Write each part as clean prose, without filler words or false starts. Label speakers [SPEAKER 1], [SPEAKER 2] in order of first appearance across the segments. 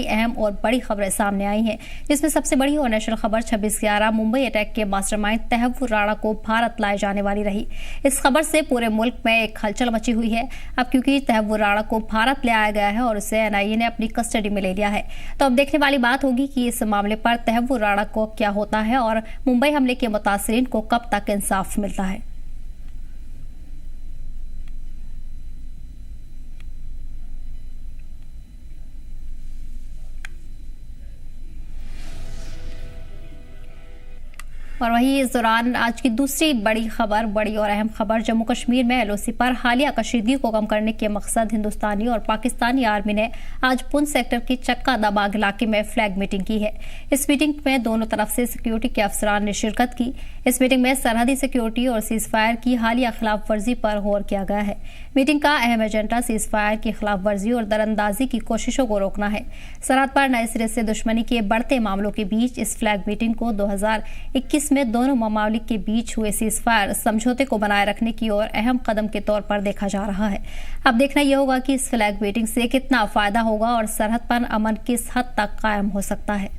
[SPEAKER 1] अहम और बड़ी खबरें सामने आई हैं, जिसमें सबसे बड़ी और नेशनल खबर 26/11 मुंबई अटैक के मास्टरमाइंड तैयब राणा को भारत लाए जाने वाली रही। इस खबर से पूरे मुल्क में एक हलचल मची हुई है। अब क्योंकि तैयब राणा को भारत ले आया गया है और उसे एनआईए ने अपनी कस्टडी में ले लिया है, तो अब देखने वाली बात होगी कि इस मामले पर तैयब राणा को क्या होता है और मुंबई हमले के मुतासरीन को कब तक इंसाफ मिलता है। और वहीं इस दौरान आज की दूसरी बड़ी और अहम खबर, जम्मू कश्मीर में एलओसी पर हालिया कशीदगी को कम करने के मकसद हिंदुस्तानी और पाकिस्तानी आर्मी ने आज पुंछ सेक्टर के चक्का दबाग इलाके में फ्लैग मीटिंग की है। इस मीटिंग में दोनों तरफ से सिक्योरिटी के अफसरान ने शिरकत की। इस मीटिंग में सरहदी सिक्योरिटी और सीज फायर की हालिया खिलाफ वर्जी पर गौर किया गया है। मीटिंग का अहम एजेंडा सीज फायर की खिलाफ वर्जी और दरअंदाजी की कोशिशों को रोकना है। सरहद पर नए सिरे से दुश्मनी के बढ़ते मामलों के बीच इस फ्लैग मीटिंग को 2021 में दोनों ममालिक के बीच हुए सीज फायर समझौते को बनाए रखने की ओर अहम कदम के तौर पर देखा जा रहा है। अब देखना यह होगा कि इस फ्लैग मीटिंग से कितना फायदा होगा और सरहद पर अमन किस हद तक कायम हो सकता है।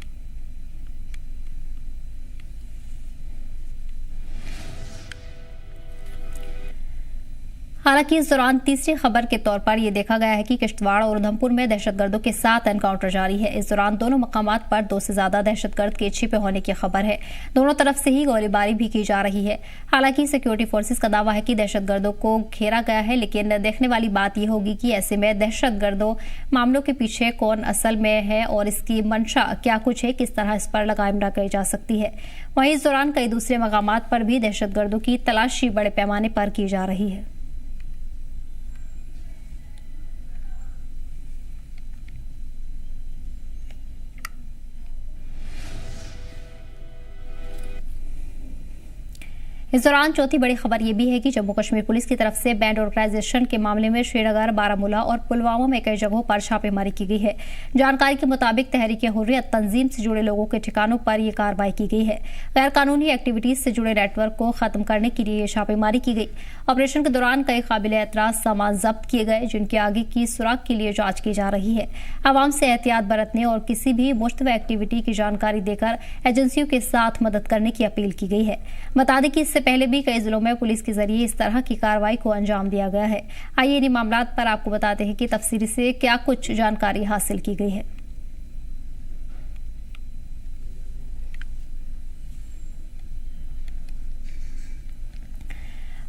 [SPEAKER 1] हालांकि इस दौरान तीसरी खबर के तौर पर यह देखा गया है कि किश्तवाड़ और उधमपुर में दहशतगर्दों के साथ एनकाउंटर जारी है। इस दौरान दोनों मकामात पर 2 से ज्यादा दहशतगर्द के छिपे होने की खबर है। दोनों तरफ से ही गोलीबारी भी की जा रही है। हालांकि सिक्योरिटी फोर्सेस का दावा है कि दहशतगर्दों को घेरा गया है, लेकिन देखने वाली बात यह होगी कि ऐसे में दहशतगर्दों मामलों के पीछे कौन असल में है और इसकी मंशा क्या कुछ है, किस तरह इस पर लगाम लगाई जा सकती है। वहीं इस दौरान कई दूसरे मकामात पर भी दहशतगर्दों की तलाशी बड़े पैमाने पर की जा रही है। इस दौरान चौथी बड़ी खबर यह भी है कि जम्मू कश्मीर पुलिस की तरफ से बैंड ऑर्गेनाइजेशन के मामले में श्रीनगर, बारामूला और पुलवामा में कई जगहों पर छापेमारी की गई है। जानकारी के मुताबिक तहरीक-ए-हुर्रियत तंजीम से जुड़े लोगों के ठिकानों पर यह कार्रवाई की गई है। गैर कानूनी एक्टिविटीज से जुड़े नेटवर्क को खत्म करने के लिए छापेमारी की गई। ऑपरेशन के दौरान कई काबिल एतराज सामान जब्त किए गए, जिनके आगे की सुराग के लिए जांच की जा रही है। आवाम से एहतियात बरतने और किसी भी मुश्तबा एक्टिविटी की जानकारी देकर एजेंसियों के साथ मदद करने की अपील की गई है। बता दें कि इससे पहले भी कई जिलों में पुलिस के जरिए इस तरह की कार्रवाई को अंजाम दिया गया है। आइए इन मामलात पर आपको बताते हैं कि तफसीली से क्या कुछ जानकारी हासिल की गई है।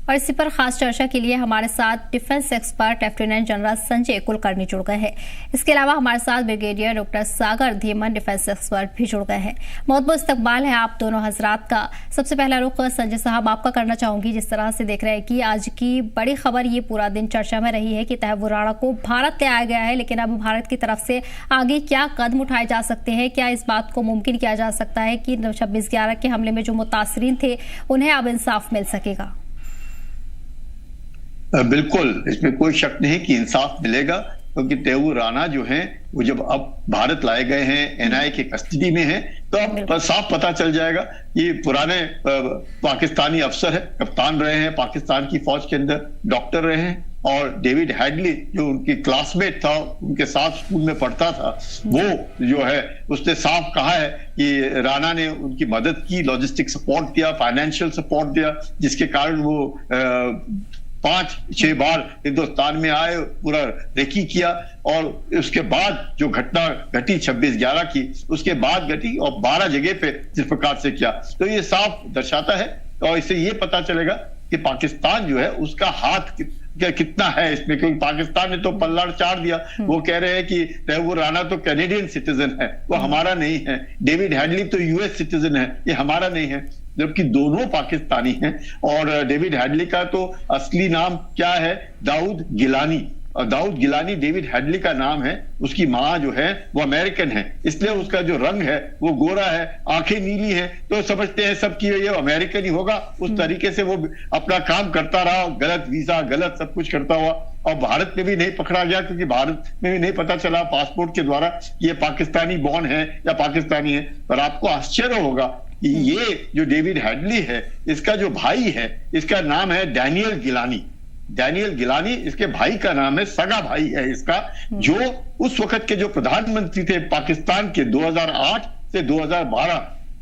[SPEAKER 1] और इसी पर खास चर्चा के लिए हमारे साथ defence expert lieutenant general Sanjay Kulkarni जुड़ गए हैं। इसके अलावा हमारे साथ ब्रिगेडियर डॉक्टर सागर धीमन डिफेंस एक्सपर्ट भी जुड़ गए हैं। बहुत बहुत इस्तकबाल है आप दोनों हजरात का। सबसे पहला रुख संजय साहब आपका करना चाहूंगी। जिस तरह से देख रहे हैं कि आज की बड़ी खबर ये पूरा दिन चर्चा में रही है कि तैयब राणा को भारत ले आया गया है, लेकिन अब भारत की तरफ से आगे क्या कदम उठाए जा सकते हैं? क्या इस बात को मुमकिन किया जा सकता है कि 26/11 के हमले में जो मुतासरीन थे उन्हें अब इंसाफ मिल सकेगा?
[SPEAKER 2] बिल्कुल, इसमें कोई शक नहीं कि इंसाफ मिलेगा, क्योंकि तैयब राणा जो हैं वो जब अब भारत लाए गए हैं, एनआईए की कस्टडी में हैं, तो अब साफ पता चल जाएगा कि पुराने पाकिस्तानी अफसर है, कप्तान रहे हैं, पाकिस्तान की फौज के अंदर डॉक्टर रहे हैं, और डेविड हेडली जो उनकी क्लासमेट था, उनके साथ स्कूल में पढ़ता था, वो जो है उसने साफ कहा है कि राणा ने उनकी मदद की, लॉजिस्टिक सपोर्ट दिया, फाइनेंशियल सपोर्ट दिया, जिसके कारण वो 5-6 बार हिंदुस्तान में आए, पूरा रेकी किया, और उसके बाद जो घटना घटी 26/11 की, उसके बाद घटी और 12 जगह पे जिस प्रकार से किया, तो ये साफ दर्शाता है। और इससे ये पता चलेगा कि पाकिस्तान जो है उसका हाथ कितना है इसमें, क्योंकि पाकिस्तान ने तो पल्ला चाड़ दिया। वो कह रहे हैं कि तैयब राणा तो कैनेडियन सिटीजन है, वो हमारा नहीं है। डेविड हेडली तो यूएस सिटीजन है, ये हमारा नहीं है, जबकि दोनों पाकिस्तानी हैं। और डेविड हेडली का तो असली नाम क्या है? दाऊद गिलानी। और दाऊद गिलानी डेविड हेडली का नाम है। उसकी माँ जो है वो अमेरिकन है, इसलिए उसका जो रंग है वो गोरा है, आंखें नीली हैं, तो समझते हैं सब कि ये अमेरिकन ही होगा। उस तरीके से वो अपना काम करता रहा, गलत वीजा, गलत सब कुछ करता हुआ, और भारत में भी नहीं पकड़ा गया, क्योंकि भारत में भी नहीं पता चला पासपोर्ट के द्वारा ये पाकिस्तानी बॉर्न है या पाकिस्तानी है। पर आपको आश्चर्य होगा कि ये जो डेविड हेडली है, इसका जो भाई है, इसका नाम है डैनियल गिलानी। डैनियल गिलानी, इसके भाई का नाम है, सगा भाई है इसका, जो उस वक्त के जो प्रधानमंत्री थे पाकिस्तान के 2008 से 2012,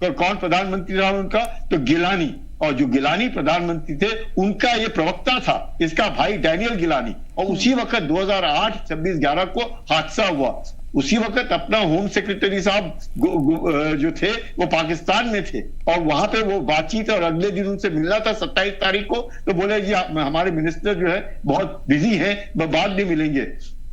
[SPEAKER 2] कौन प्रधानमंत्री रहा उनका, तो गिलानी। और जो गिलानी प्रधानमंत्री थे उनका ये प्रवक्ता था, इसका भाई डैनियल गिलानी। और उसी वक्त 2008 26/11 को हादसा हुआ। उसी वक्त अपना होम सेक्रेटरी साहब जो थे वो पाकिस्तान में थे और वहां पे वो बातचीत, और अगले दिन उनसे मिलना था 27 तारीख को, तो बोले जी हमारे मिनिस्टर जो है बहुत बिजी हैं, बाद में मिलेंगे।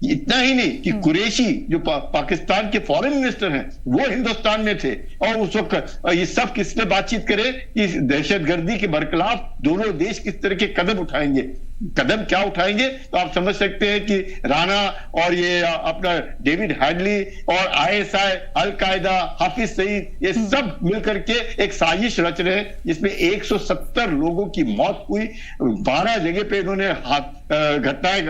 [SPEAKER 2] इतना ही नहीं कि कुरैशी जो पाकिस्तान के फॉरेन मिनिस्टर हैं वो हिंदुस्तान में थे, और उस वक्त ये सब किसने बातचीत करे कि दहशतगर्दी के बरखिलाफ दोनों देश किस तरह के कदम उठाएंगे। कदम क्या उठाएंगे तो आप समझ सकते हैं कि राणा और ये अपना डेविड हैडली और आईएसआई, अल-कायदा, हाफिज सईद, ये सब मिलकर के एक साजिश रच रहे हैं जिसमें 170 लोगों की मौत हुई, 12 जगह पे इन्होंने घटनाएं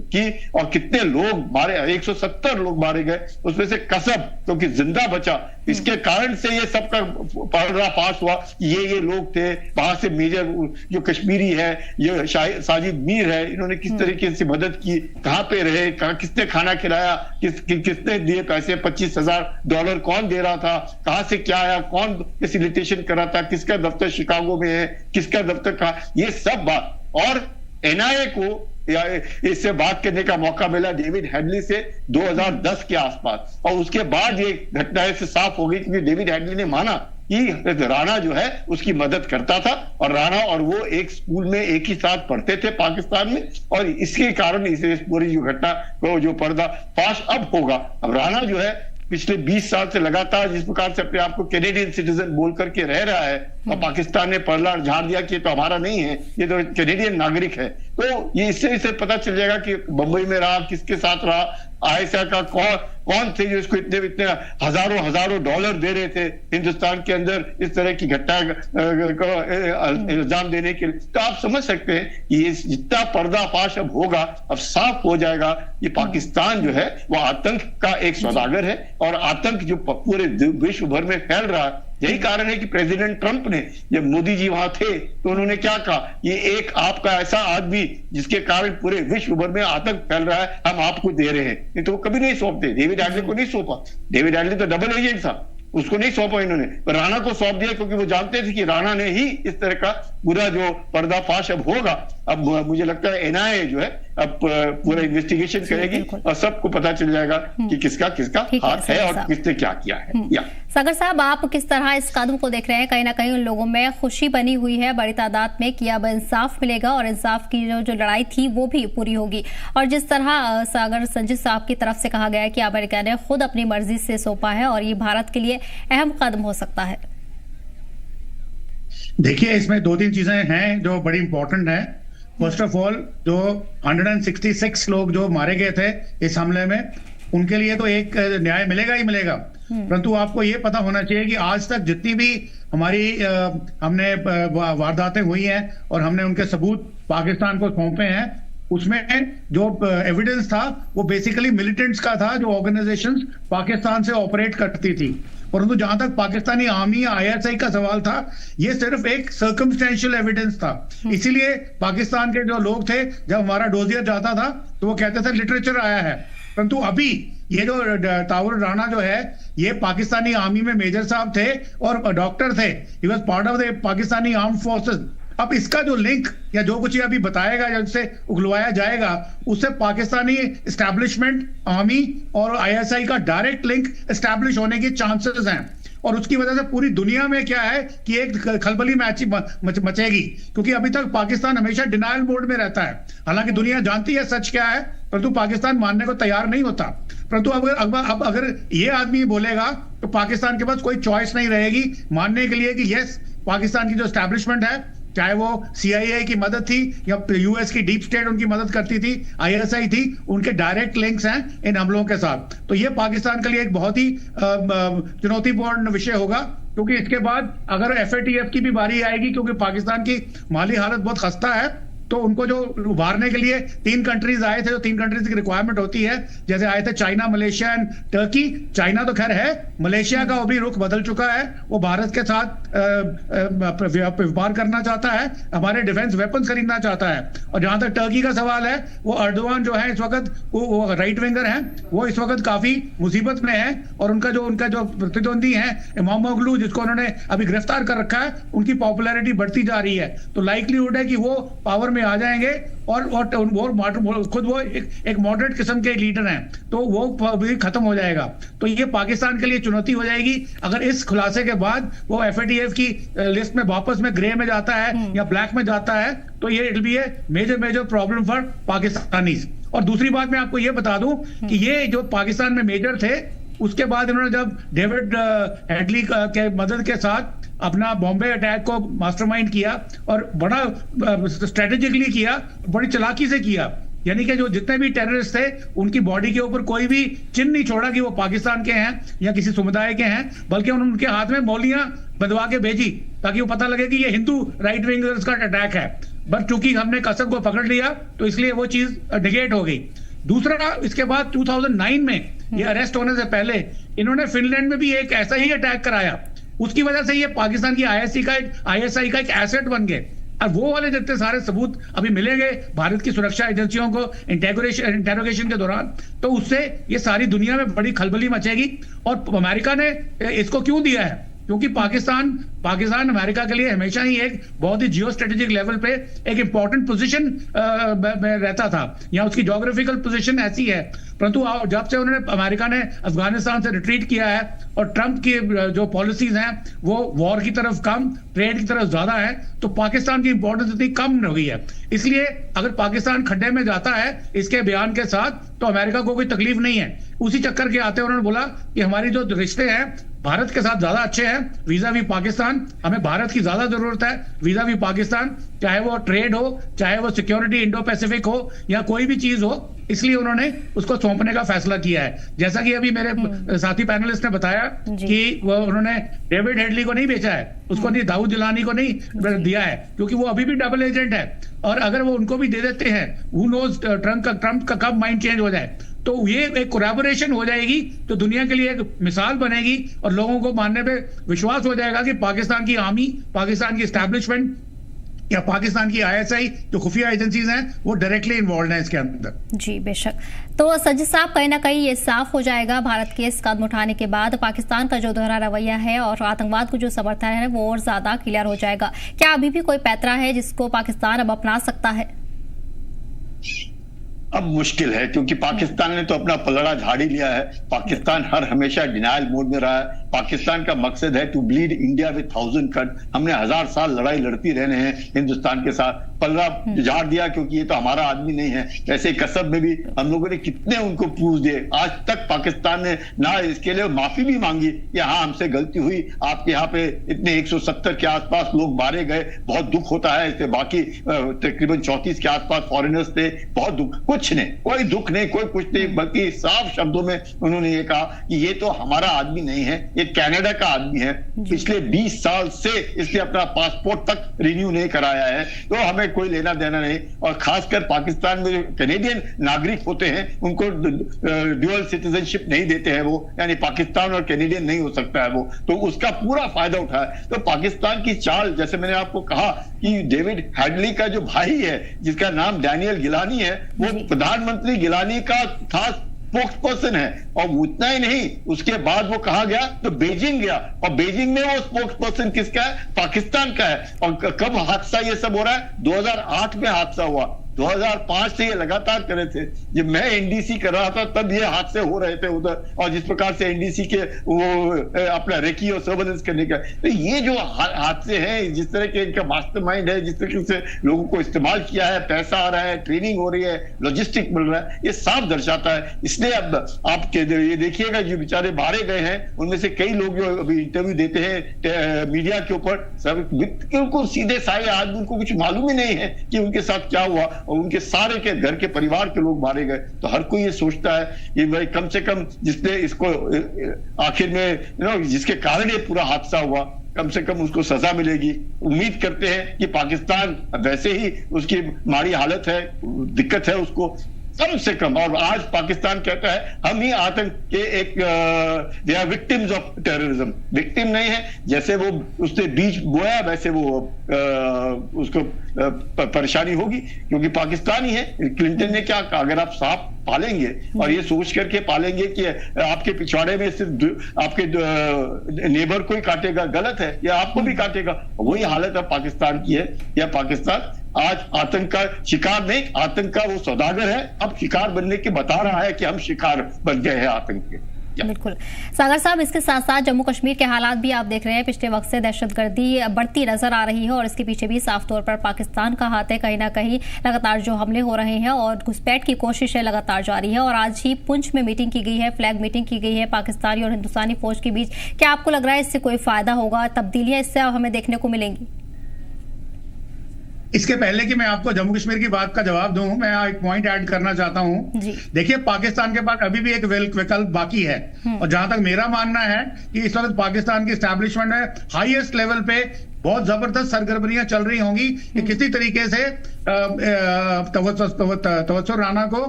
[SPEAKER 2] की, और कितने लोग मारे, 170 लोग मारे गए, उसमें से कसब क्योंकि जिंदा बचा। इसके कारण से ये सबका पर्दाफाश हुआ। ये लोग थे, वहां से मेजर जो कश्मीरी है, ये साजिद मीर है, इन्होंने किस तरीके से मदद की, कहां पे रहे, कहां किसने खाना खिलाया, किसने दिए पैसे, $25,000 कौन दे रहा था, कहां से क्या आया, कौन फैसिलिटेशन कर रहा था, किसका दफ्तर शिकागो में है, किसका दफ्तर कहां, ये सब बात। और एनआईए को इससे बात करने का मौका मिला डेविड हैडली से 2010 के आसपास, और उसके बाद ये घटना से साफ हो गई क्योंकि डेविड हैडली ने माना कि राणा जो है उसकी मदद करता था, और राणा और वो एक स्कूल में एक ही साथ पढ़ते थे पाकिस्तान में, और इसके कारण इसे पूरी जो घटना को जो पर्दाफाश अब होगा। अब राणा जो है पिछले 20 साल से लगातार जिस प्रकार से अपने आप को कैनेडियन सिटीजन बोल करके रह रहा है, और पाकिस्तान ने परला झाड़ दिया कि ये तो हमारा नहीं है, ये तो कैनेडियन नागरिक है, तो ये इससे पता चल जाएगा कि बंबई में रहा, किसके साथ रहा, आईएसआई का कौन थे जो इसको इतने हजारों डॉलर दे रहे थे हिंदुस्तान के अंदर इस तरह की घटना को इल्जाम देने के लिए। तो आप समझ सकते हैं कि ये जितना पर्दाफाश अब होगा, अब साफ हो जाएगा ये पाकिस्तान जो है वो आतंक का एक सौदागर है, और आतंक जो पूरे विश्व भर में फैल रहा है। यही कारण है कि प्रेसिडेंट ट्रंप ने, जब मोदी जी वहां थे तो उन्होंने क्या कहा, ये एक आपका ऐसा आदमी जिसके कारण पूरे विश्व भर में आतंक फैल रहा है, हम आपको दे रहे हैं। नहीं तो वो कभी नहीं सौंपते, डेविड हैडली को नहीं सौंपा, डेविड हैडली तो डबल एजेंट था, उसको नहीं सौंपा इन्होंने, पर राणा को सौंप दिया क्योंकि वो जानते थे कि राणा ने ही इस तरह का पूरा जो पर्दाफाश अब होगा। अब मुझे लगता है एनआईए जो है अब पूरा इन्वेस्टिगेशन करेगी और सबको पता चल जाएगा कि किसका हाथ है और किसने क्या किया है।
[SPEAKER 1] सागर साहब, आप किस तरह इस कदम को देख रहे हैं? कहीं ना कहीं उन लोगों में खुशी बनी हुई है बड़ी तादाद में कि अब इंसाफ मिलेगा और इंसाफ की जो लड़ाई थी वो भी पूरी होगी। और जिस तरह सागर संजीत साहब की तरफ से कहा गया है कि अमेरिका ने खुद अपनी मर्जी से सौंपा है और ये भारत के लिए अहम कदम हो सकता है।
[SPEAKER 3] देखिए, इसमें 2-3 चीजें हैं जो बड़ी इंपॉर्टेंट है। फर्स्ट ऑफ ऑल, जो 166 लोग जो मारे गए थे इस हमले में, उनके लिए तो एक न्याय मिलेगा ही मिलेगा, परंतु आपको ये पता होना चाहिए कि आज तक जितनी भी हमारी हमने वारदातें हुई हैं और हमने उनके सबूत पाकिस्तान को सौंपे हैं, उसमें जो एविडेंस था वो बेसिकली मिलिटेंट्स का था, जो ऑर्गेनाइजेशंस पाकिस्तान से ऑपरेट करती थी। परंतु जहां तक पाकिस्तानी आर्मी या आईएसआई का सवाल था, ये सिर्फ एक सर्कमस्टेंशियल एविडेंस था। इसीलिए पाकिस्तान के जो लोग थे, जब हमारा डोजियर जाता था तो वो कहते थे लिटरेचर आया है, परंतु अभी ये जो ताउर राणा जो है, ये पाकिस्तानी आर्मी में मेजर साहब थे और डॉक्टर थे, he was part of the Pakistani armed forces. अब इसका जो लिंक या जो कुछ ये अभी बताएगा या उससे उगलवाया जाएगा, उससे पाकिस्तानी एस्टैब्लिशमेंट, आर्मी और आईएसआई का डायरेक्ट लिंक एस्टैब्लिश होने की चांसेस हैं, और उसकी वजह से पूरी दुनिया में क्या है कि एक खलबली मचेगी, क्योंकि अभी तक पाकिस्तान हमेशा डिनायल मोड में रहता है। हालांकि दुनिया जानती है सच क्या है, परंतु पाकिस्तान मानने को तैयार नहीं होता। परंतु अब अगर ये आदमी बोलेगा तो पाकिस्तान के पास कोई चॉइस नहीं रहेगी मानने के लिए कि यस, पाकिस्तान की जो एस्टैब्लिशमेंट है, चाहे वो सीआईए की मदद थी या यूएस की डीप स्टेट उनकी मदद करती थी, आईएसआई थी, उनके डायरेक्ट लिंक्स हैं इन हमलों के साथ। तो ये पाकिस्तान के लिए एक बहुत ही चुनौतीपूर्ण विषय होगा, क्योंकि इसके बाद अगर एफएटीएफ की भी बारी आएगी, क्योंकि पाकिस्तान की माली हालत बहुत खस्ता है, तो उनको जो उभारने के लिए 3 कंट्रीज आए थे, जो 3 कंट्रीज की रिक्वायरमेंट होती है, जैसे आए थे China, Malaysia and Turkey. China तो खैर है, मलेशिया का भी रुख बदल चुका है, वो भारत के साथ व्यापार करना चाहता है, हमारे डिफेंस वेपन्स खरीदना चाहता है। और जहां तक टर्की का सवाल है, वो अर्दोगान जो है इस वक्त वो राइट विंगर हैं, वो इस वक्त काफी मुसीबत में है, और उनका जो प्रतिद्वंदी है इमामोग्लू, जिसको उन्होंने अभी गिरफ्तार कर रखा है, उनकी पॉपुलैरिटी बढ़ती जा रही है। तो लाइकलीहुड है कि वो पावर में आ जाएंगे, और खुद वो एक मॉडरेट किस्म के लीडर हैं, तो वो भी खत्म हो जाएगा। तो ये पाकिस्तान के लिए चुनौती हो जाएगी अगर इस खुलासे के बाद वो FATF की लिस्ट में वापस में ग्रे में जाता है या ब्लैक में जाता है, तो ये it be a major problem for Pakistanis. और दूसरी बात मैं आपको ये बता दूं कि ये जो पाकिस्तान में मेजर थे, उसके बाद इन्होंने जब डेविड हेडली के मदद के साथ अपना बॉम्बे अटैक को मास्टरमाइंड किया, और बड़ा स्ट्रेटेजिकली किया, बड़ी चालाकी से किया, यानी कि जो जितने भी टेररिस्ट थे उनकी बॉडी के ऊपर कोई भी चिन्ह नहीं छोड़ा कि वो पाकिस्तान के हैं या किसी समुदाय के हैं, बल्कि उन्होंने उनके हाथ में मौलियां बंधवा के भेजी ताकि वो पता लगे कि ये हिंदू राइट विंगर्स का अटैक है। बट चूंकि हमने कसम को पकड़ लिया, तो इसलिए वो चीज निगेट हो गई। दूसरा, इसके बाद 2009 में ये अरेस्ट होने से पहले इन्होंने फिनलैंड में भी एक ऐसा ही अटैक कराया, उसकी वजह से ये पाकिस्तान की ISI का एक एसेट बन गए। और वो वाले जितने सारे सबूत अभी मिलेंगे भारत की सुरक्षा एजेंसियों को इंटेरोगेशन के दौरान, तो उससे ये सारी दुनिया में बड़ी खलबली मचेगी। और अमेरिका ने इसको क्यों दिया है? क्योंकि पाकिस्तान अमेरिका के लिए हमेशा ही एक बहुत ही जियो स्ट्रेटेजिक लेवल पे एक इंपॉर्टेंट पोजीशन में रहता था, या उसकी ज्योग्राफिकल पोजीशन ऐसी है। परंतु जब से अमेरिका ने अफगानिस्तान से रिट्रीट किया है, और ट्रंप की जो पॉलिसीज हैं वो वॉर की तरफ कम, ट्रेड की तरफ ज्यादा है, तो पाकिस्तान की इंपॉर्टेंस इतनी कम हो गई है। इसलिए अगर पाकिस्तान खड्डे में जाता है इसके बयान के साथ, तो अमेरिका को कोई तकलीफ नहीं है। उसी चक्कर के आते उन्होंने बोला कि हमारी जो रिश्ते हैं भारत के साथ ज्यादा अच्छे हैं वीजा वी पाकिस्तान, हमें भारत की ज्यादा जरूरत है वीजा वी पाकिस्तान, चाहे वो ट्रेड हो, चाहे वो सिक्योरिटी इंडो पैसिफिक हो, या कोई भी चीज हो। इसलिए उन्होंने उसको सौंपने का फैसला किया है। जैसा कि अभी मेरे साथी पैनलिस्ट ने बताया कि वो उन्होंने डेविड हेडली को नहीं बेचा है, उसको नहीं, दाऊद जिलानी को नहीं दिया है, क्योंकि वो अभी भी डबल एजेंट है। और अगर वो उनको भी दे देते हैं, हु नोज ट्रंप का कब माइंड चेंज हो जाए, तो ये एक कोलैबोरेशन हो जाएगी, तो दुनिया के लिए एक मिसाल बनेगी, और लोगों को मानने पे विश्वास हो जाएगा कि पाकिस्तान की आर्मी, पाकिस्तान की एस्टैब्लिशमेंट या पाकिस्तान की ISI जो खुफिया एजेंसीज हैं, वो डायरेक्टली इन्वॉल्व हैं इसके अंदर।
[SPEAKER 1] जी बेशक। तो सज्जिद साहब, कहीं ना कहीं ये साफ हो जाएगा भारत के इस कदम उठाने के बाद पाकिस्तान का जो दोहरा रवैया है और आतंकवाद को जो समर्थन है वो और ज्यादा क्लियर हो जाएगा। क्या अभी भी कोई पैतरा है जिसको पाकिस्तान अब अपना सकता है?
[SPEAKER 2] अब मुश्किल है, क्योंकि पाकिस्तान ने तो अपना पलड़ा झाड़ी लिया है। पाकिस्तान हमेशा डिनायल मोड में रहा है। पाकिस्तान का मकसद है to bleed India with 1000 cut. हमने 1000 साल लड़ाई लड़ती रहने हैं हिंदुस्तान के साथ, पलड़ा झाड़ दिया क्योंकि ये तो हमारा आदमी नहीं है। ऐसे कसब में भी हम लोगों ने कितने उनको प्रूफ दिए, आज तक पाकिस्तान ने ना इसके लिए माफी भी मांगी कि हाँ हमसे गलती हुई, आपके यहाँ पे इतने 170 के आसपास लोग मारे गए, बहुत दुख होता है इससे। बाकी तकरीबन 34 के आसपास फॉरेनर्स थे, बहुत दुख। कुछ नहीं, कोई दुख नहीं, कोई कुछ नहीं, बल्कि साफ शब्दों में उन्होंने ये कहा कि ये तो हमारा आदमी नहीं है, ये कनाडा का आदमी है। पिछले 20 साल से इसने अपना पासपोर्ट तक रिन्यू नहीं कराया है, तो हमें कोई लेना देना नहीं। और खासकर पाकिस्तान में जो कैनेडियन नागरिक होते हैं उनको ड्यूअल सिटीजनशिप नहीं देते हैं, वो यानी पाकिस्तान और कैनेडियन नहीं हो सकता है वो, तो उसका पूरा फायदा उठाया। तो पाकिस्तान की चाल, जैसे मैंने आपको कहा कि डेविड हेडली का जो भाई है जिसका नाम डैनियल गिलानी है, वो प्रधानमंत्री गिलानी का खास स्पोक्स पर्सन है। और उतना ही नहीं, उसके बाद वो कहा गया तो बीजिंग गया, और बीजिंग में वो स्पोक्स पर्सन किसका है? पाकिस्तान का है। और कब हादसा ये सब हो रहा है? 2008 में हादसा हुआ, 2005 से ये लगातार कर रहे थे। जब मैं एनडीसी कर रहा था तब ये हादसे हो रहे थे उधर, और जिस प्रकार से एनडीसी के वो अपना रेकी और सर्वेलेंस करने का, तो ये जो हादसे हैं, जिस तरह के इनका मास्टरमाइंड है, जिस तरह से लोगों को इस्तेमाल किया है, पैसा आ रहा है, ट्रेनिंग हो रही है, लॉजिस्टिक मिल रहा है, ये साफ दर्शाता है। इसलिए अब आप ये देखिएगा जो बेचारे मारे गए हैं उनमें से कई लोग जो अभी इंटरव्यू देते हैं मीडिया के ऊपर, सब बिल्कुल सीधे साधे आदमी, उनको कुछ मालूम ही नहीं है कि उनके साथ क्या हुआ, और उनके सारे के घर के परिवार के लोग मारे गए। तो हर कोई ये सोचता है कि भाई कम से कम जिसने इसको आखिर में जिसके कारण ये पूरा हादसा हुआ, कम से कम उसको सजा मिलेगी। उम्मीद करते हैं कि पाकिस्तान वैसे ही उसकी माड़ी हालत है, दिक्कत है उसको, कम से कम। और आज पाकिस्तान कहता है हम ही आतंक के एक they are victims of terrorism. Victim नहीं है, जैसे वो उसने बीज बोया वैसे वो उसको परेशानी होगी, क्योंकि पाकिस्तान ही है। क्लिंटन ने क्या कहा, अगर आप सांप पालेंगे और ये सोच करके पालेंगे कि आपके पिछवाड़े में सिर्फ आपके नेबर को ही काटेगा, गलत है, या आपको भी काटेगा। वही हालत अब पाकिस्तान की है। या पाकिस्तान आज आतंक का शिकार नहीं, आतंक का वो सौदागर है, अब शिकार बनने के बता रहा है कि हम शिकार बन गए हैं आतंक के।
[SPEAKER 1] बिल्कुल सागर साहब, इसके साथ साथ जम्मू कश्मीर के हालात भी आप देख रहे हैं, पिछले वक्त से दहशतगर्दी बढ़ती नजर आ रही है और इसके पीछे भी साफ तौर पर पाकिस्तान का हाथ है। कहीं ना कहीं लगातार जो हमले हो रहे हैं और घुसपैठ की कोशिश है लगातार जारी है। और आज ही पुंछ में मीटिंग की गई है, फ्लैग मीटिंग की गई है पाकिस्तानी और हिंदुस्तानी फौज के बीच। क्या आपको लग रहा है इससे कोई फायदा होगा, तब्दीलियां इससे हमें देखने को मिलेंगी?
[SPEAKER 3] इसके पहले कि मैं आपको जम्मू कश्मीर की बात का जवाब दूं, मैं एक पॉइंट ऐड करना चाहता हूं। देखिए, पाकिस्तान के पास अभी भी एक विकल्प बाकी है, और जहां तक मेरा मानना है कि इस वक्त पाकिस्तान की एस्टैब्लिशमेंट में हाईएस्ट लेवल पे बहुत जबरदस्त सरगर्मियां चल रही होंगी कि किसी तरीके से तवस्सुर राना को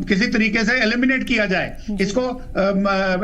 [SPEAKER 3] किसी तरीके से एलिमिनेट किया जाए, इसको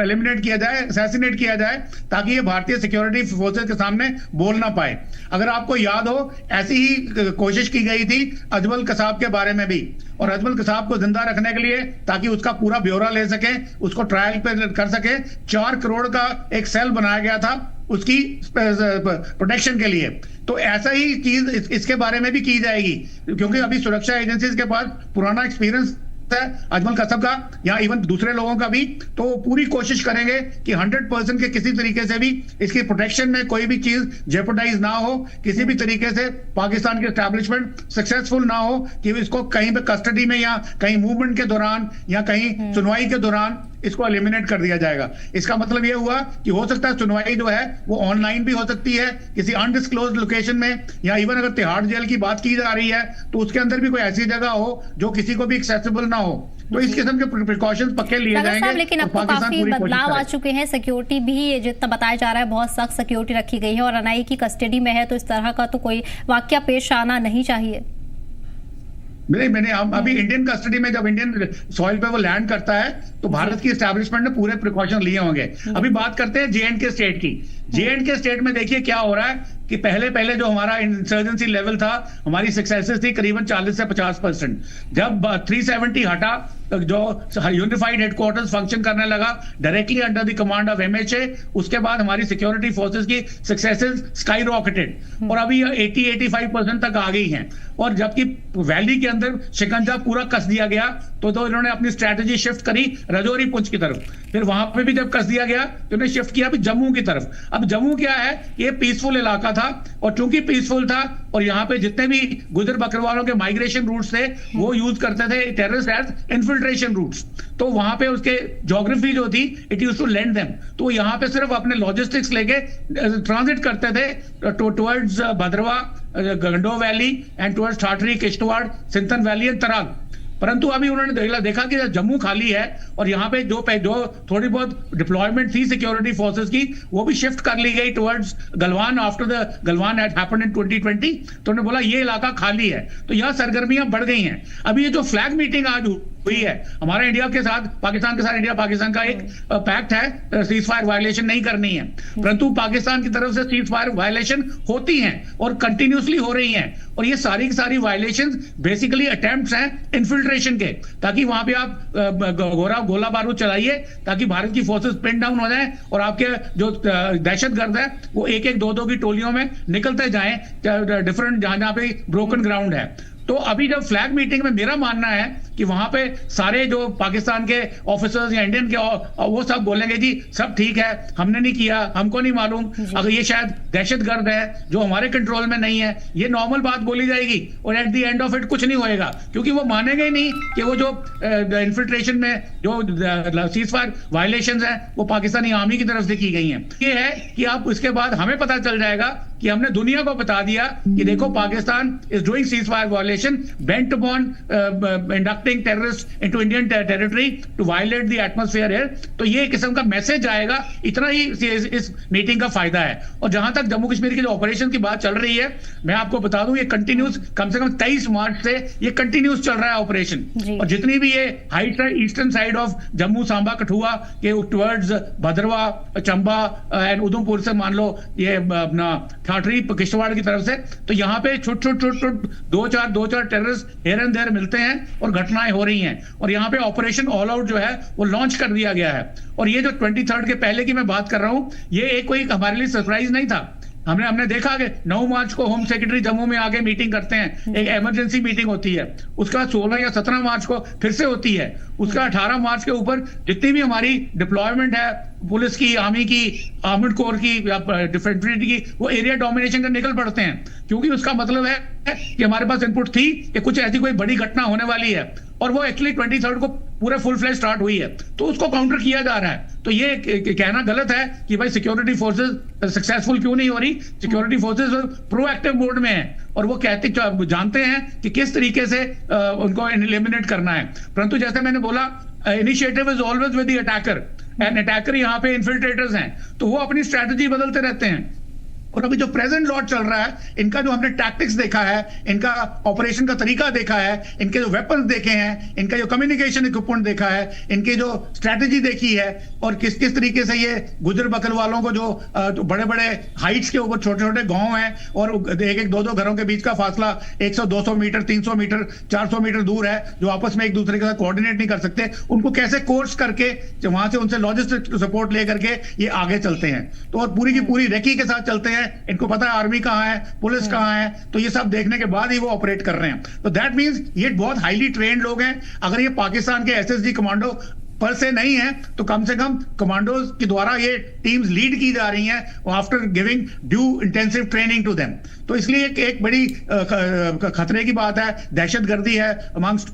[SPEAKER 3] एलिमिनेट किया जाए, असैसिनेट किया जाए, ताकि ये भारतीय सिक्योरिटी फोर्सेस के सामने बोल ना पाए। अगर आपको याद हो, ऐसी ही कोशिश की गई थी अजमल कसाब के बारे में भी, और अजमल कसाब को जिंदा रखने के लिए, ताकि उसका पूरा ब्यौरा ले सके, उसको ट्रायल पे कर सके, 4 करोड़ का एक सेल बनाया गया था उसकी प्रोटेक्शन के लिए। तो ऐसा ही चीज इसके बारे में भी की जाएगी, क्योंकि अभी सुरक्षा एजेंसीज के पास पुराना एक्सपीरियंस है अजमल कसाब का या इवन दूसरे लोगों का भी। तो पूरी कोशिश करेंगे कि 100% के किसी तरीके से भी इसकी प्रोटेक्शन में कोई भी चीज जेपरडाइज ना हो, किसी भी तरीके से पाकिस्तान की एस्टैब्लिशमेंट सक्सेसफुल ना हो कि इसको कहीं पे कस्टडी में या कहीं मूवमेंट के दौरान या कहीं सुनवाई के दौरान इसको एलिमिनेट कर दिया जाएगा। इसका मतलब यह हुआ कि हो सकता है सुनवाई जो है वो ऑनलाइन भी हो सकती है, किसी अनडिस्क्लोज्ड लोकेशन में, या इवन अगर तिहाड़ जेल की बात की जा रही है तो उसके अंदर भी कोई ऐसी जगह हो जो किसी को भी एक्सेसिबल ना हो। तो इस किस्म के प्रिकॉशंस पक्के लिए जाएंगे।
[SPEAKER 1] लेकिन अब तो काफी बदलाव आ चुके हैं, सिक्योरिटी भी जितना बताया जा रहा है बहुत सख्त सिक्योरिटी रखी गई है और एनआईए की कस्टडी में है, तो इस तरह का तो कोई वाकया पेश आना नहीं चाहिए।
[SPEAKER 3] मैंने अभी इंडियन कस्टडी में जब इंडियन सॉइल पे वो लैंड करता है तो भारत की एस्टैब्लिशमेंट ने पूरे प्रिकॉशन लिए होंगे। अभी बात करते हैं जे.एंड.के स्टेट की। जे.एंड.के स्टेट में देखिए क्या हो रहा है कि पहले जो हमारा इंसर्जेंसी लेवल था, हमारी सक्सेसेस थी करीबन 40 से 50%। जब 370 हटा, जो यूनिफाइड हेडक्वार्टर्स फंक्शन करने लगा directly under the command of MHA, उसके बाद हमारी सिक्योरिटी फोर्सेस की सक्सेसेस स्काई रॉकेटेड और अभी 80-85% तक आ गई हैं। और जबकि वैली के अंदर शिकंजा पूरा कस दिया गया तो इन्होंने अपनी स्ट्रैटेजी शिफ्ट करी रजौरी पुंछ की तरफ। फिर वहां पे भी जब कस दिया गया तो इन्होंने शिफ्ट किया भी जम्मू की तरफ। अब जम्मू क्या है, ये पीसफुल इलाका था, और चूंकि पीसफुल था और यहाँ पे जितने भी गुजर बकरवालों के माइग्रेशन रूट्स थे वो यूज करते थे टेररिस्ट एज इन्फिल्ट्रेशन रूट्स, तो वहां पे उसके ज्योग्राफी जो थी it used to lend them, तो यहाँ पे सिर्फ अपने लॉजिस्टिक्स लेके ट्रांजिट करते थे towards Bhadrawah, Gandoh valley and towards Thathri, Kishtwar, Sinthan valley and तराग। परंतु अभी उन्होंने देखा कि जम्मू खाली है और यहाँ पे जो थोड़ी बहुत डिप्लॉयमेंट थी सिक्योरिटी फोर्सेस की वो भी शिफ्ट कर ली गई towards Galwan after the Galwan had happened in 2020। तो उन्होंने बोला ये इलाका खाली है, तो यहाँ सरगर्मियां बढ़ गई हैं। अभी ये जो फ्लैग मीटिंग आज हुई है हमारा इंडिया के साथ, पाकिस्तान के साथ इंडिया पाकिस्तान का एक पैक्ट है, सीज फायर वायलेशन नहीं करनी है, परंतु पाकिस्तान की तरफ से सीज फायर वायलेशन होती हैं और कंटिन्यूसली हो रही हैं। और ये सारी की सारी वायलेशन बेसिकली अटेम्प्ट्स हैं इन्फिल्ट्रेशन के, ताकि वहां पे आप गोला बारूद चलाइए ताकि भारत की फोर्सेस पिन डाउन हो जाए और आपके जो दहशतगर्द है वो एक एक दो की टोलियों में निकलते जाएं डिफरेंट जहां पे ब्रोकन ग्राउंड है। तो अभी जब फ्लैग मीटिंग में मेरा मानना है कि वहां पे सारे जो पाकिस्तान के ऑफिसर्स या इंडियन के वो सब बोलेंगे जी सब ठीक है, हमने नहीं किया, हमको नहीं मालूम, अगर ये शायद दहशतगर्द है जो हमारे कंट्रोल में नहीं है, ये नॉर्मल बात बोली जाएगी और at the end of it कुछ नहीं होएगा, क्योंकि वो मानेंगे ही नहीं कि वो जो इन्फिल्ट्रेशन में जो सीज फायर वायलेशंस है वो पाकिस्तानी आर्मी की तरफ से की गई हैं। ये है कि आप इसके बाद हमें पता चल जाएगा कि हमने दुनिया को बता दिया कि देखो Pakistan is doing ceasefire violation bent upon inducting terrorist into Indian territory to violate the atmosphere here. तो ये किस्म का मैसेज आएगा, इतना ही इस मीटिंग का फायदा है। और जहां तक जम्मू कश्मीर की जो ऑपरेशन की बात चल रही है, मैं आपको बता दूं ये कंटिन्यूस कम से कम 23 मार्च से ये कंटिन्यूस चल रहा है ऑपरेशन। और जितनी भी ये height eastern side of Jammu Samba Kathua के towards Bhaderwah Chamba and Udhampur से मान लो ये अपना ठाठरी किश्तवाड़ की तरफ से, तो यहाँ पे छुट दो चार टेररिस्ट हियर एंड देयर मिलते हैं और घटनाएं हो रही हैं। और यहाँ पे ऑपरेशन ऑल आउट जो है वो लॉन्च कर दिया गया है। और ये जो 23 के पहले की मैं बात कर रहा हूं, ये एक कोई हमारे लिए सरप्राइज नहीं था। हमने देखा कि 9 मार्च को होम सेक्रेटरी जम्मू में आके मीटिंग करते हैं, एक इमरजेंसी मीटिंग होती है। उसका 16 या 17 मार्च को फिर से होती है। उसका 18 मार्च के ऊपर जितनी भी हमारी डिप्लॉयमेंट है पुलिस की, आर्मी की, आर्मड कोर की, डिफेंस की, वो एरिया डोमिनेशन का निकल पड़ते हैं। क्योंकि उसका मतलब है कि हमारे पास इनपुट थी कि कुछ ऐसी कोई बड़ी घटना होने वाली है, और वो एक्चुअली 23 को पूरे फुल फ्लैश स्टार्ट हुई है। तो उसको काउंटर किया जा रहा है। तो ये कहना गलत है कि भाई सिक्योरिटी फोर्सेस सक्सेसफुल क्यों नहीं हो रही। सिक्योरिटी फोर्सेस प्रोएक्टिव मोड में है और वो जानते हैं कि किस तरीके से उनको एलिमिनेट करना है। परंतु जैसे मैंने बोला, initiative is always with the attacker, and attacker यहाँ पे इन्फिल्ट्रेटर्स हैं, तो वो अपनी स्ट्रेटजी बदलते रहते हैं। और अभी जो प्रेजेंट लॉट चल रहा है, इनका जो हमने टैक्टिक्स देखा है, इनका ऑपरेशन का तरीका देखा है, इनके जो वेपन्स देखे हैं, इनका जो कम्युनिकेशन इक्विपमेंट देखा है, इनकी जो स्ट्रैटेजी देखी है, और किस किस तरीके से ये गुजर बकल वालों को जो बड़े बड़े हाइट्स के ऊपर छोटे छोटे गांव हैं और एक दो घरों के बीच का फासला 100-200 मीटर, 300 मीटर, 400 मीटर दूर है, जो आपस में एक दूसरे के साथ कोऑर्डिनेट नहीं कर सकते, उनको कैसे कोर्स करके वहां से उनसे लॉजिस्टिक सपोर्ट लेकर के ये आगे चलते हैं। तो और पूरी की पूरी रेकी के साथ चलते हैं। इनको पता है आर्मी कहां है, पुलिस कहां है, तो ये सब देखने के बाद ही वो ऑपरेट कर रहे हैं। तो दैट मींस ये बहुत हाईली ट्रेन्ड लोग हैं। अगर ये पाकिस्तान के एसएसजी कमांडो पर से नहीं है, तो कम से कम कमांडोज के द्वारा ये टीम्स लीड की जा रही हैं after giving due intensive training to them. तो इसलिए एक बड़ी खतरे की बात है, दहशतगर्दी है अमंगस्ट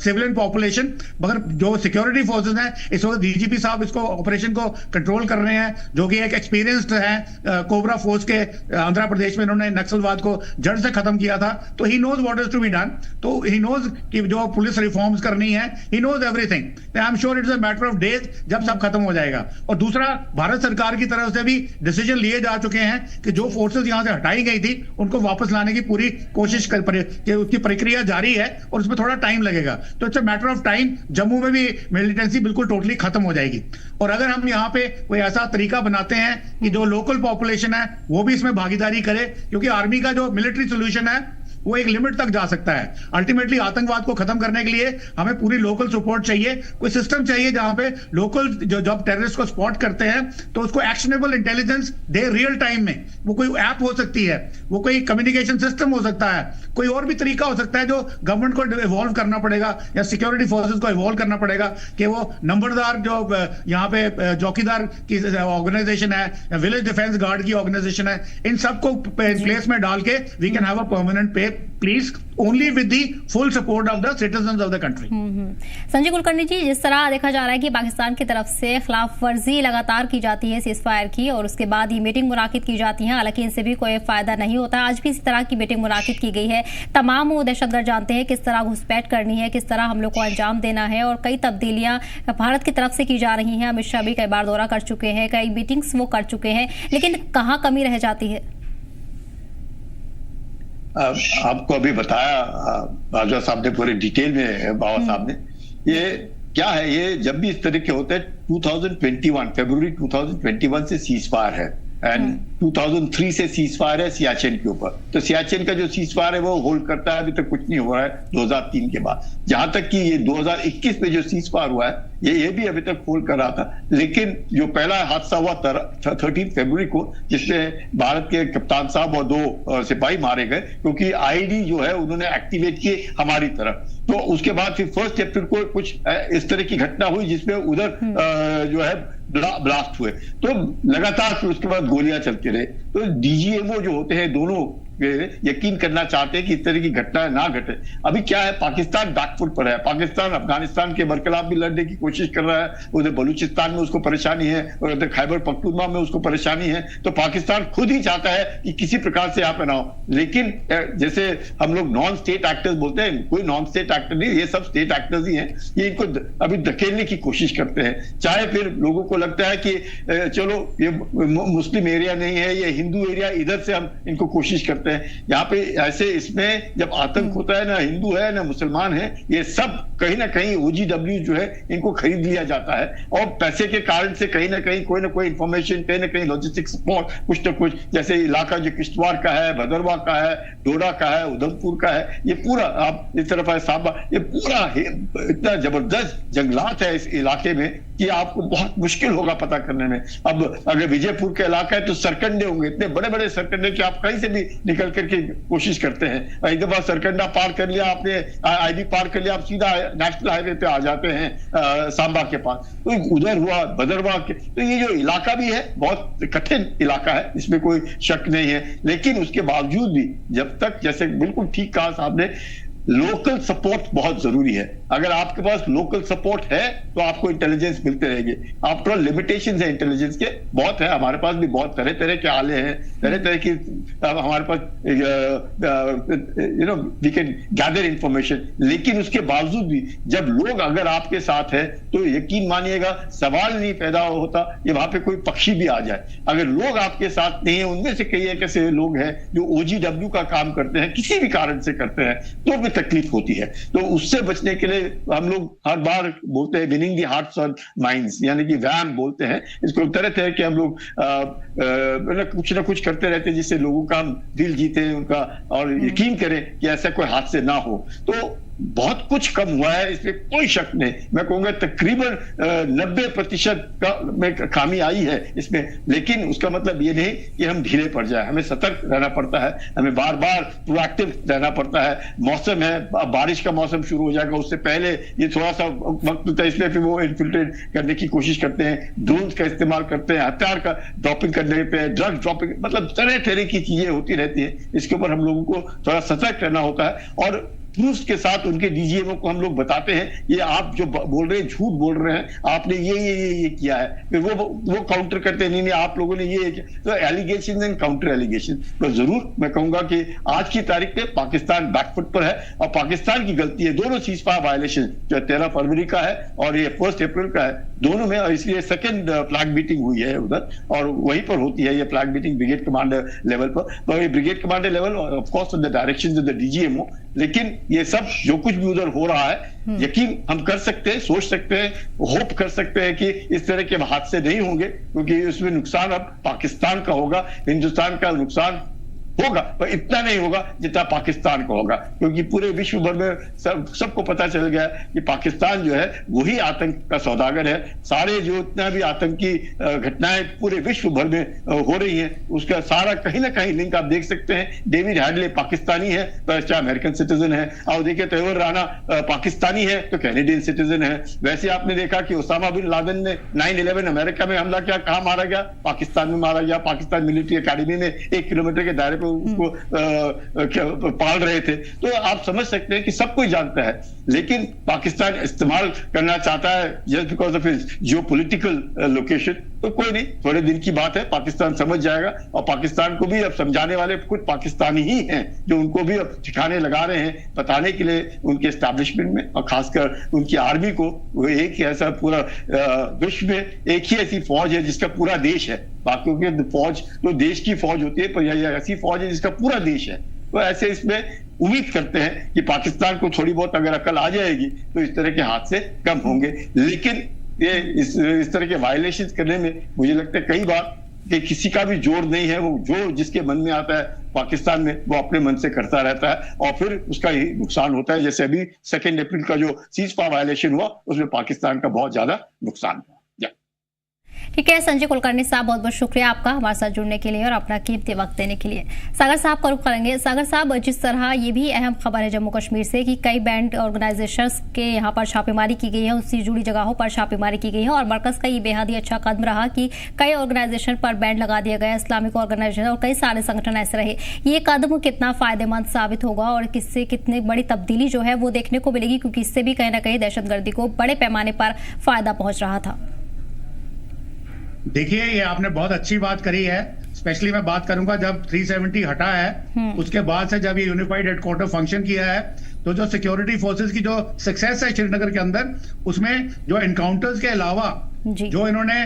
[SPEAKER 3] सिविलियन पॉपुलेशन। मगर जो सिक्योरिटी फोर्सेस हैं, इस वक्त डीजीपी साहब इसको ऑपरेशन को कंट्रोल कर रहे हैं, जो कि एक एक्सपीरियंस्ड हैं कोबरा फोर्स के। आंध्र प्रदेश में इन्होंने नक्सलवाद को जड़ से खत्म किया था, तो he knows what is to be done. तो ही नोज कि जो पुलिस रिफॉर्म्स करनी है, he knows everything. I am sure it's a matter of days जब सब खत्म हो जाएगा। और दूसरा, भारत सरकार की तरफ से भी डिसीजन लिए जा चुके हैं कि जो फोर्सेस यहां से हटाई गई थी उनको वापस लाने की पूरी कोशिश कि उसकी प्रक्रिया जारी है और उसमें थोड़ा टाइम लगेगा। तो it's a matter of time, Jammu में भी मिलिटेंसी बिल्कुल टोटली खत्म हो जाएगी। और अगर हम यहाँ पे कोई ऐसा तरीका बनाते हैं कि जो लोकल पॉपुलेशन है वो भी इसमें भागीदारी करे, क्योंकि आर्मी का जो मिलिट्री सोल्यूशन है वो एक लिमिट तक जा सकता है। अल्टीमेटली आतंकवाद को खत्म करने के लिए हमें पूरी लोकल सपोर्ट चाहिए, कोई सिस्टम चाहिए जहां पे लोकल जब टेररिस्ट को स्पॉट करते हैं तो उसको एक्शनेबल इंटेलिजेंस दे रियल टाइम में। वो कोई ऐप हो सकती है, वो कोई कम्युनिकेशन सिस्टम हो सकता है, कोई और भी तरीका हो सकता है जो गवर्नमेंट को इवॉल्व करना पड़ेगा या सिक्योरिटी फोर्सेज को इवॉल्व करना पड़ेगा कि वो नंबरदार जो यहाँ पे चौकीदार की ऑर्गेनाइजेशन है या विलेज डिफेंस गार्ड की ऑर्गेनाइजेशन है, इन सबको प्लेस में डाल के we can have a permanent peace please only with the full support of the citizens of the country.
[SPEAKER 1] Sanjay Kulkarni ji, जिस तरह देखा जा रहा है कि पाकिस्तान की तरफ से खिलाफ वर्जी लगातार की जाती है सीज फायर की, और उसके बाद ये मीटिंग मुनाकिद की जाती है, हालांकि इनसे भी कोई फायदा नहीं होता। आज भी इसी तरह की मीटिंग मुनाकिद की गई है। तमाम वो दहशतगर्द जानते हैं किस तरह घुसपैठ करनी है, किस तरह हम लोग को अंजाम देना है, और कई तब्दीलियां भारत की तरफ से की जा रही हैं। अमित शाह भी कई बार दौरा कर चुके हैं, कई मीटिंग्स वो कर चुके हैं, लेकिन कहाँ कमी रह जाती है?
[SPEAKER 2] आपको अभी बताया बाजवा साहब ने पूरे डिटेल में, बाबा साहब ने। ये क्या है, ये जब भी इस तरह के होते हैं, 2021 फरवरी 2021 से सीज फायर है, एंड 2003 से सीज फायर है सियाचिन के ऊपर। तो सियाचिन का जो सीज फायर है वो होल्ड करता है, अभी तक कुछ नहीं हुआ है 2003 के बाद। जहां तक कि ये 2021 में जो सीज फायर हुआ है ये भी अभी तक होल्ड कर रहा था। लेकिन जो पहला हादसा हुआ 13 फरवरी को, जिसमें भारत के कप्तान साहब और 2 सिपाही मारे गए, क्योंकि आईडी जो है उन्होंने एक्टिवेट किए हमारी तरफ। तो उसके बाद फिर 1 अप्रैल को कुछ इस तरह की घटना हुई जिसमें उधर जो है ब्लास्ट हुए। तो लगातार फिर उसके बाद गोलियां चलते रहे। तो डीजीएमओ जो होते हैं दोनों यकीन करना चाहते हैं कि इस तरह की घटना ना घटे। अभी क्या है, पाकिस्तान बैकफुट पर है। पाकिस्तान अफगानिस्तान के बरखिलाफ भी लड़ने की कोशिश कर रहा है, उधर बलूचिस्तान में उसको परेशानी है और उधर खैबर पख्तूनख्वा में उसको परेशानी है। तो पाकिस्तान खुद ही चाहता है कि किसी प्रकार से यहाँ पे ना हो। लेकिन जैसे हम लोग नॉन स्टेट एक्टर्स बोलते हैं, कोई नॉन स्टेट एक्टर नहीं, ये सब स्टेट एक्टर्स ही हैं। ये इनको अभी धकेलने की कोशिश करते हैं। चाहे फिर लोगों को लगता है कि चलो ये मुस्लिम एरिया नहीं है, ये हिंदू एरिया, इधर से हम इनको कोशिश करते हैं। यहाँ पे ऐसे इसमें जब आतंक होता है, ना हिंदू है ना मुसलमान है, ये सब कहीं ना कहीं OGW जो है इनको खरीद लिया जाता है और पैसे के कारण से कहीं ना कहीं कोई इंफॉर्मेशन, कहीं ना कहीं लॉजिस्टिक सपोर्ट, कुछ ना कुछ, जैसे इलाका जो किश्तवाड़ का है, भदरवा का है, डोडा का है, उधमपुर का है, ये पूरा आप इस तरफ है सांबा, ये पूरा इतना जबरदस्त जंगलात है इस इलाके में कि आपको बहुत मुश्किल होगा पता करने में। अब अगर विजयपुर का इलाका है तो सरकंडे होंगे, इतने बड़े बड़े सरकंडे कि आप कहीं से भी निकल करके कोशिश करते हैं। एक दफा सरकंडा पार कर लिया आपने, IB पार कर लिया, आप सीधा नेशनल हाईवे पे आ जाते हैं सांबा के पास। तो उधर हुआ भदरवा के, तो ये जो इलाका भी है बहुत कठिन इलाका है, इसमें कोई शक नहीं है। लेकिन उसके बावजूद भी जब तक, जैसे बिल्कुल ठीक कहा साहब ने, लोकल सपोर्ट बहुत जरूरी है। अगर आपके पास लोकल सपोर्ट है तो आपको इंटेलिजेंस मिलते रहेंगे। आफ्टर ऑल लिमिटेशंस है इंटेलिजेंस के, बहुत है, हमारे पास भी बहुत तरह तरह के आले हैं, तरह तरह की हमारे पास वी कैन गैदर इंफॉर्मेशन। लेकिन उसके बावजूद भी जब लोग अगर आपके साथ है तो यकीन मानिएगा सवाल नहीं पैदा होता ये वहां पे कोई पक्षी भी आ जाए। अगर लोग आपके साथ नहीं है, उनमें से कई एक ऐसे लोग हैं जो OGW का काम करते हैं, किसी भी कारण से करते हैं, तो तकलीफ होती है। तो उससे बचने के लिए हम लोग हर बार बोलते हैं विनिंग दी हार्ट्स और माइंड्स, यानी कि वैम बोलते हैं इसको। तरह तरह के हम लोग कुछ ना कुछ करते रहते हैं जिससे लोगों का हम दिल जीते उनका और यकीन करें कि ऐसा कोई हादसे ना हो। तो बहुत कुछ कम हुआ है, इसमें कोई शक नहीं। मैं कहूंगा तकरीबन 90% में खामी आई है इसमें। लेकिन उसका मतलब ये नहीं कि हम ढीले पड़ जाए, हमें सतर्क रहना पड़ता है, हमें बार बार प्रोएक्टिव रहना पड़ता है। मौसम है, बारिश का मौसम शुरू हो जाएगा, उससे पहले ये थोड़ा सा वक्त होता है, इसलिए फिर वो इन्फिल्ट्रेट करने की कोशिश करते हैं, ड्रोन्स का इस्तेमाल करते हैं, हथियार का ड्रॉपिंग करने पे, ड्रग्स ड्रॉपिंग, मतलब तरह तरह की चीजें होती रहती है। इसके ऊपर हम लोगों को थोड़ा सतर्क रहना होता है और प्रूफ के साथ उनके DGMO को हम लोग बताते हैं ये आप जो बोल रहे हैं झूठ बोल रहे हैं, आपने ये किया है। फिर वो काउंटर करते हैं, नहीं आप लोगों ने ये किया। तो एलिगेशन एंड काउंटर एलिगेशन। तो जरूर मैं कहूंगा कि आज की तारीख में पाकिस्तान बैकफुट पर है और पाकिस्तान की गलती है। दोनों सीजफायर वायलेशन जो 13 फरवरी का है और ये 1 अप्रैल का है, दोनों में, और इसलिए सेकेंड फ्लैग मीटिंग हुई है उधर और वहीं पर होती है ये flag meeting brigade commander level पर। तो ये brigade commander level of course in the direction of the DGMO। लेकिन ये सब जो कुछ भी उधर हो रहा है यकीन हम कर सकते हैं, सोच सकते हैं, होप कर सकते हैं कि इस तरह के हादसे नहीं होंगे, क्योंकि उसमें नुकसान अब पाकिस्तान का होगा, हिंदुस्तान का नुकसान होगा पर इतना नहीं होगा जितना पाकिस्तान को होगा। क्योंकि पूरे विश्व भर में सबको पता चल गया कि पाकिस्तान जो है वही आतंक का सौदागर है। सारे जो इतना भी आतंकी घटनाएं पूरे विश्व भर में हो रही हैं उसका सारा कहीं ना कहीं लिंक आप देख सकते हैं। डेविड हैडले पाकिस्तानी है पर चाहे अमेरिकन सिटीजन है, और देखिए तैमूर राना पाकिस्तानी है तो कैनेडियन सिटीजन है। वैसे आपने देखा कि ओसामा बिन लादेन ने 9/11 अमेरिका में हमला किया, कहां मारा गया? पाकिस्तान में मारा गया। पाकिस्तान मिलिट्री अकेडमी में 1 किलोमीटर के दायरे पे उसको पाल रहे थे। तो आप समझ सकते हैं कि सब कोई जानता है, लेकिन पाकिस्तान इस्तेमाल करना चाहता है just because of his geopolitical location. तो कोई नहीं, थोड़े दिन की बात है, पाकिस्तान समझ जाएगा। और पाकिस्तान को भी अब समझाने वाले कुछ पाकिस्तानी ही हैं जो उनको भी अब ठिकाने लगा रहे हैं बताने के लिए उनके एस्टैब्लिशमेंट में, और खासकर उनकी आर्मी को। वो एक ही ऐसा पूरा विश्व में एक ही ऐसी फौज है जिसका पूरा देश है। बाकियों की फौज तो देश की फौज होती है, पर यह ऐसी फौज है जिसका पूरा देश है। तो ऐसे इसमें उम्मीद करते हैं कि पाकिस्तान को थोड़ी बहुत अगर अकल आ जाएगी तो इस तरह के हादसे कम होंगे। लेकिन ये इस तरह के वायलेशन करने में मुझे लगता है कई बार कि किसी का भी जोर नहीं है, वो जो जिसके मन में आता है पाकिस्तान में वो अपने मन से करता रहता है और फिर उसका ही नुकसान होता है। जैसे अभी 2 अप्रैल का जो सीजफायर वायलेशन हुआ उसमें पाकिस्तान का बहुत ज्यादा नुकसान हुआ।
[SPEAKER 1] ठीक है संजय कुलकर्णी साहब, बहुत बहुत शुक्रिया आपका हमारे साथ जुड़ने के लिए और अपना कीमती वक्त देने के लिए। सागर साहब का रुख करेंगे। सागर साहब, जिस तरह ये भी अहम खबर है जम्मू कश्मीर से कि कई बैंड ऑर्गेनाइजेशंस के यहाँ पर छापेमारी की गई है, उससे जुड़ी जगहों पर छापेमारी की गई है और मरकज का ये बेहद ही अच्छा कदम रहा कि कई ऑर्गेनाइजेशन पर बैंड लगा दिया गया, इस्लामिक ऑर्गेनाइजेशन और कई सारे संगठन ऐसे रहे। ये कदम कितना फायदेमंद साबित होगा और किससे कितनी बड़ी तब्दीली जो है वो देखने को मिलेगी, क्योंकि इससे भी कहीं ना कहीं दहशतगर्दी को बड़े पैमाने पर फायदा पहुंच रहा था।
[SPEAKER 3] देखिए, ये आपने बहुत अच्छी बात करी है। स्पेशली मैं बात करूंगा जब 370 हटा है, उसके बाद से जब ये यूनिफाइड हेडक्वार्टर फंक्शन किया है, तो जो सिक्योरिटी फोर्सेस की जो सक्सेस है श्रीनगर के अंदर, उसमें जो एनकाउंटर्स के अलावा जो इन्होंने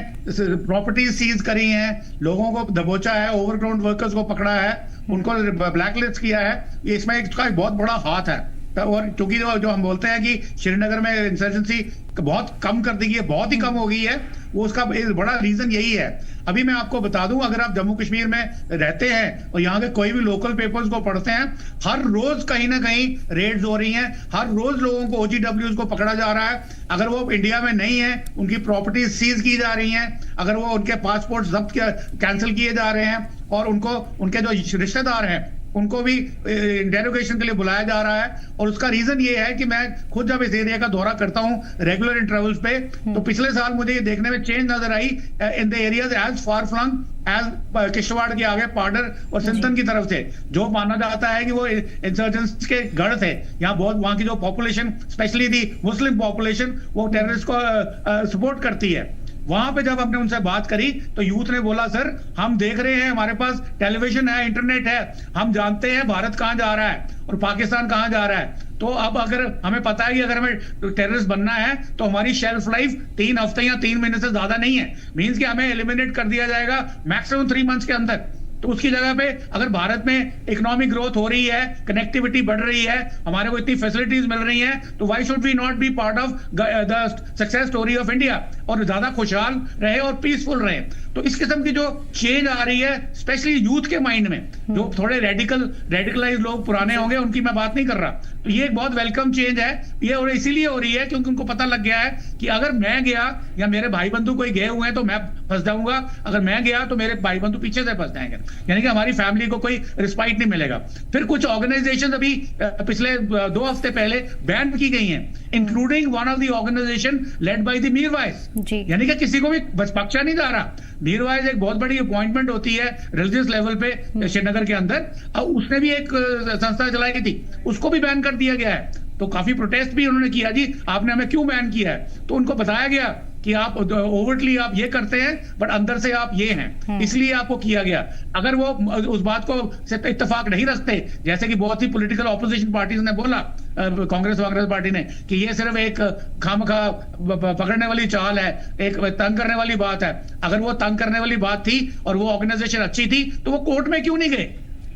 [SPEAKER 3] प्रॉपर्टीज सीज करी हैं, लोगों को दबोचा है, ओवरग्राउंड वर्कर्स को पकड़ा है, उनको ब्लैकलिस्ट किया है, ये इसमें इसका एक बहुत बड़ा हाथ है। और क्योंकि जो हम बोलते हैं कि श्रीनगर में इंसर्जेंसी बहुत कम कर दी है, बहुत ही कम हो गई है, वो उसका बड़ा रीजन यही है। अभी मैं आपको बता दूं, अगर आप जम्मू कश्मीर में रहते हैं और यहाँ के कोई भी लोकल पेपर्स को पढ़ते हैं, हर रोज कहीं ना कहीं रेड्स हो रही हैं, हर रोज लोगों को OGWs को पकड़ा जा रहा है। अगर वो इंडिया में नहीं है, उनकी प्रॉपर्टीज सीज की जा रही हैं, अगर वो उनके पासपोर्ट जब्त कैंसिल किए जा रहे हैं और उनको उनके जो रिश्तेदार हैं उनको भी इंटेरोगेशन के लिए बुलाया जा रहा है। और उसका रीजन ये है कि मैं खुद जब इस एरिया का दौरा करता हूं रेगुलर इंटरवल्स पे, तो पिछले साल मुझे ये देखने में चेंज नजर आई in the areas as far flung as Kishtwar के आगे पाडर और सिंथन की तरफ से, जो माना जाता है कि वो इंसर्जेंट्स के गढ़ थे। यहाँ बहुत वहां की जो population, specially the Muslim population, वो टेररिस्ट को सपोर्ट करती है। वहां पे जब हमने उनसे बात करी तो यूथ ने बोला, सर हम देख रहे हैं, हमारे पास टेलीविजन है, इंटरनेट है, हम जानते हैं भारत कहां जा रहा है और पाकिस्तान कहां जा रहा है। तो अब अगर हमें पता है कि अगर हमें टेररिस्ट बनना है तो हमारी शेल्फ लाइफ 3 हफ्ते या 3 महीने से ज्यादा नहीं है। मींस कि हमें एलिमिनेट कर दिया जाएगा मैक्सिमम 3 मंथ्स के अंदर। तो उसकी जगह पे अगर भारत में इकोनॉमिक ग्रोथ हो रही है, कनेक्टिविटी बढ़ रही है, हमारे को इतनी फैसिलिटीज मिल रही हैं, तो why should we not be part of the success story of India और ज्यादा खुशहाल रहे और पीसफुल रहे। तो इस किस्म की जो चेंज आ रही है, स्पेशली यूथ के माइंड में, जो थोड़े रेडिकलाइज लोग पुराने होंगे, उनकी मैं बात नहीं कर रहा, तो ये एक बहुत वेलकम चेंज है। ये और इसीलिए हो रही है क्योंकि उनको पता लग गया है कि अगर मैं गया या मेरे भाई बंधु कोई गए हुए हैं तो मैं फंस जाऊंगा, अगर मैं गया तो मेरे भाई बंधु पीछे से फंस जाएंगे, यानी कि हमारी फैमिली को कोई रिस्पाइट नहीं मिलेगा। फिर कुछ ऑर्गेनाइजेशन अभी पिछले 2 हफ्ते पहले बैन की गई हैं, including one of the organization led by the Mirwaiz, यानी कि किसी को भी बख्शा नहीं जा रहा। मीरवाइज एक बहुत बड़ी अपॉइंटमेंट होती है रिलीजियस लेवल पे श्रीनगर के अंदर, और उसने भी एक संस्था चलाई थी, उसको भी बैन कर दिया गया है। तो काफी प्रोटेस्ट भी उन्होंने किया, जी आपने हमें क्यों बैन किया है। तो उनको बताया गया कि आप ओवरटली आप ये करते हैं बट अंदर से आप ये हैं, इसलिए आपको किया गया। अगर वो उस बात को से इत्तेफाक नहीं रखते, जैसे कि बहुत सी पॉलिटिकल ऑपोजिशन पार्टीज ने बोला, कांग्रेस पार्टी ने, कि ये सिर्फ एक खामखा पकड़ने वाली चाल है, एक तंग करने वाली बात है। अगर वो तंग करने वाली बात थी और वो ऑर्गेनाइजेशन अच्छी थी तो वो कोर्ट में क्यों नहीं गए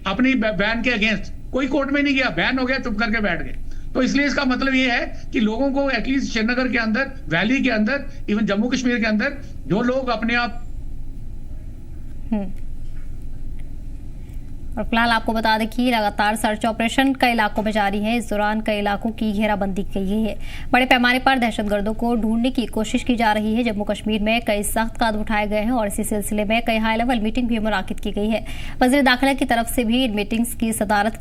[SPEAKER 3] अपनी बैन के अगेंस्ट? कोई कोर्ट में नहीं गया, बैन हो गया, चुप करके बैठ गए। तो इसलिए इसका मतलब ये है कि लोगों को एटलीस्ट श्रीनगर के अंदर, वैली के अंदर, इवन जम्मू कश्मीर के अंदर जो लोग अपने आप
[SPEAKER 1] और फिलहाल आपको बता दें कि लगातार सर्च ऑपरेशन कई इलाकों में जारी है। इस दौरान कई इलाकों की घेराबंदी की गई है। बड़े पैमाने पर दहशतगर्दों को ढूंढने की कोशिश की जा रही है। जम्मू कश्मीर में कई सख्त कदम उठाए गए हैं और इसी सिलसिले में कई हाई लेवल मीटिंग भी मुनाकिद की गई है। वज़ीर दाखिला की तरफ से भी इन मीटिंग्स की सदारत